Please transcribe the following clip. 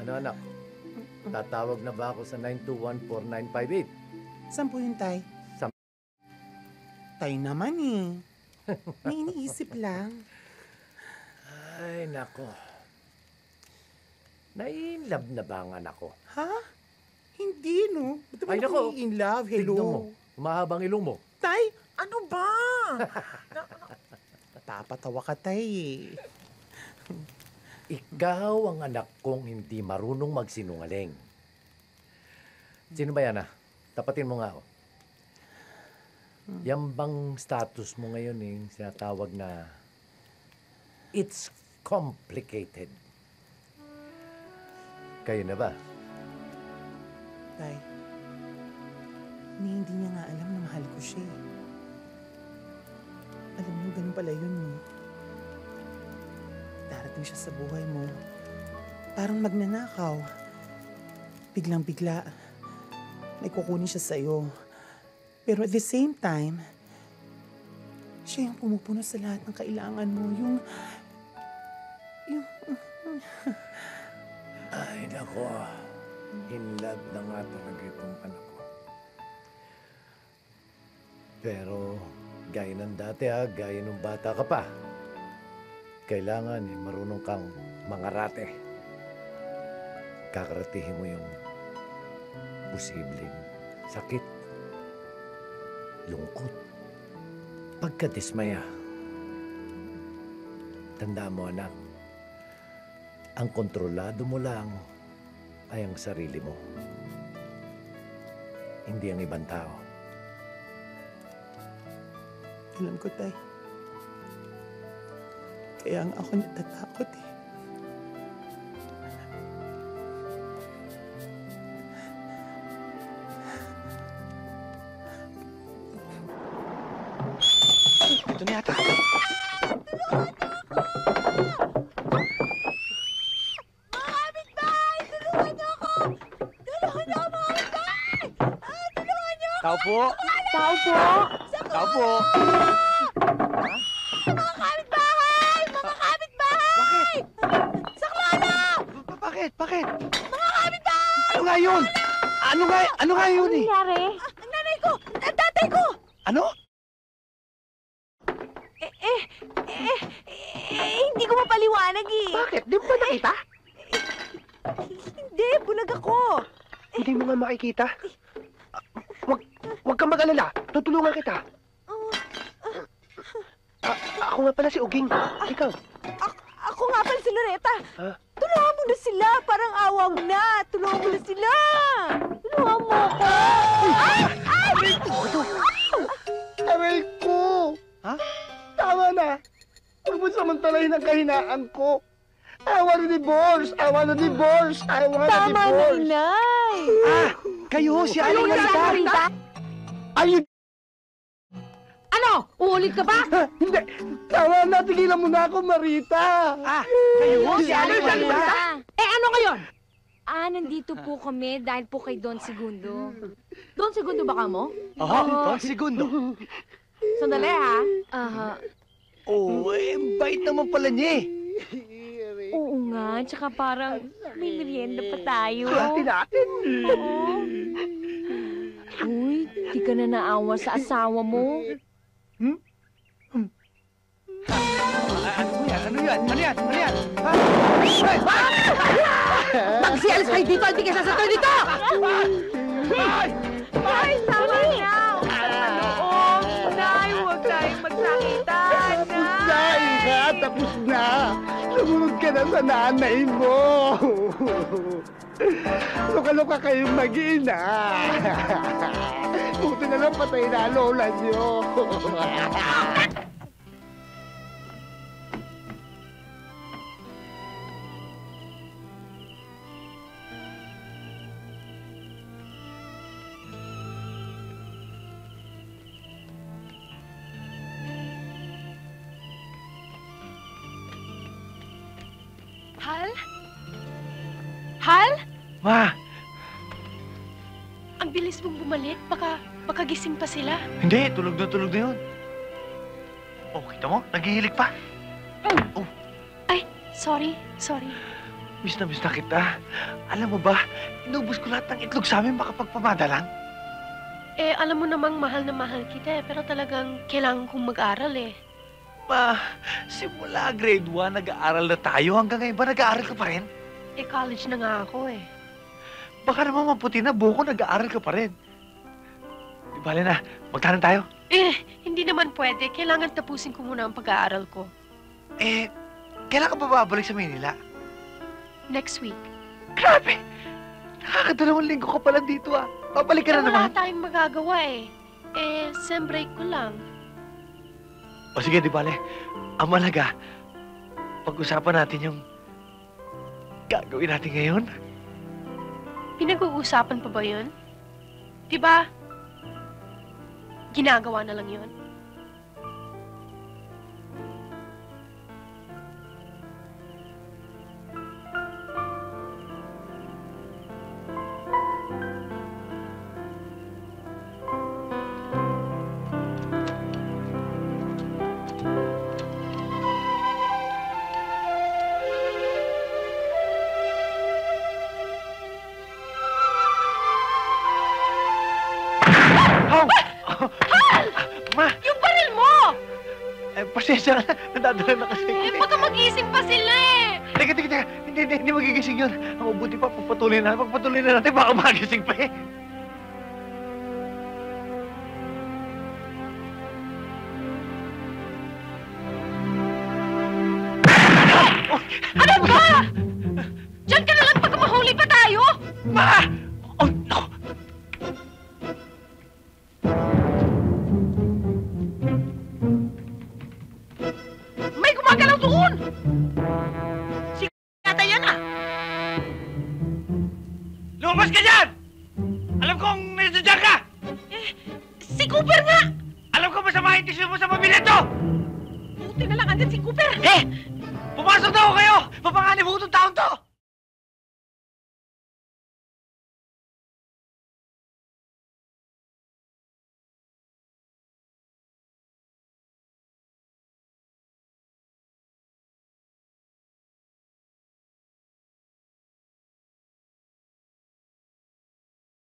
Ano anak? Tatawag na ba ako sa 9214958? Saan po yun, Tay? Tay naman eh. May iniisip lang. Ay, nako. Nai-inlove na ba ang anak ko? Ha? Hindi, no? Ba't naman Ay, ako nako. in love? Hello? Tignan mo. Mahabang ilong mo. Tay, ano ba? Tapatawa ka, Tay eh. Ikaw ang anak kong hindi marunong magsinungaling. Sino ba yan, ah? Tapatin mo nga ako. Yan bang status mo ngayon sinatawag na it's complicated? Kayo na ba? Tay, hindi niya nga alam na mahal ko siya eh. Alam mo, ganun pala yun mo. Darating siya sa buhay mo. Parang magnanakaw. Biglang-bigla, may kukunin siya sa'yo. Pero at the same time, siya yung pumupuno sa lahat ng kailangan mo. Yung... Ay, nako. In love na nga talaga itong anak ko. Pero, gaya ng dati gaya nung bata ka pa. Kailangan marunong kang mangarate. Kakaratihin mo yung posibleng sakit, lungkot, pagkadismaya. Tandaan mo, anak, ang kontrolado mo lang ay ang sarili mo. Hindi ang ibang tao. Alam ko, Tay. Kaya nga ako natatakot eh. Ito na yata. Tao po! Tao po! Tao po! Mga kapitbahay! Mga kapitbahay! Saklana! Bakit? Bakit? Mga kapitbahay! Ano nga yun? Ano nga yun eh? Nangyari? Nanay ko! Tatay ko! Ano? Hindi ko mapaliwanag eh. Bakit? Di mo ba nakita? Hindi, bulag ako. Hindi mo nga makikita. Huwag kang mag-alala. Tutulungan kita. Ako nga pala si Uging. Ikaw. Ako nga pala si Loretta. Ha? Tulungan mo na sila. Parang awa mo na. Tulungan mo na sila. Tulungan mo ako. Ay! Aray ko! Ha? Tama na. Huwag mo samantalahin ang kahinaan ko. I want a divorce! I want a divorce! I want a Tama na, divorce! inay. Kayo, si Aling Marita! Ayun! Ano? Uulit ka ba? Hindi! Tama na, tigilan mo na ako, Marita! Kayo, si Aling Marita! Ano ngayon? Nandito po kami dahil po kay Don Segundo. Don Segundo ba ka mo? Oo, segundo. Sandali, ha? Aha. Bait naman pala niya eh. Oo nga, tsaka parang may merienda pa tayo. Hati natin. Oo. Uy, di ka na naawa sa asawa mo. Ano yan? Ha? Magsialis kayo dito! Hindi ka sasatoy dito! Ay, tama na! Nay, huwag tayong magsakitan! Tapos na! Lumunod ka na sa nanay mo! Luka-luka kayong mag-ina! Buti na lang patay na lola niyo! Ma! Ang bilis mong bumalik. Baka gising pa sila. Hindi, tulog na yun. Oh, kita mo? Naghihilig pa. Sorry. Miss na kita. Alam mo ba, inubos ko lahat ng itlog sa amin makapagpamada lang. Alam mo namang mahal na mahal kita pero talagang kailangan kong mag-aral Ma, simula grade 1, nag-aaral na tayo. Hanggang ngayon ba nag-aaral ka pa rin? College na nga ako Baka naman maputi na buko, nag-aaral ka pa rin. Di bale na, magtanan tayo. Hindi naman pwede. Kailangan tapusin ko muna ang pag-aaral ko. Kailan ka ba babalik sa Manila? Next week. Grabe! Nakakadalawang linggo ka pala dito Babalik ka na Wala naman. tayong magagawa sem break ko lang. O sige, di bale. Ang malaga, pag-usapan natin yung gagawin natin ngayon. Pinag-uusapan pa ba yun? Diba? Ginagawa na lang yun. Ma! Yung baril mo! Pasensya ka na. Nadadala na kasi. Baka magising pa sila Teka. Hindi magigising yun. Ang mabuti pa, pagpatuloy na natin, baka magising pa Ano ba? Diyan ka na lang pagka mahuli pa tayo! Ma! Oh, naku! May gumagalaw doon! Si yata yan Lumabas ka dyan! Alam kong nandiyan ka! Si Cooper nga! Alam ko masama yung tisyo mo sa pamilya to! Buti na lang andyan si Cooper! Pumasok na ako kayo! Mapanganib ko itong taon to!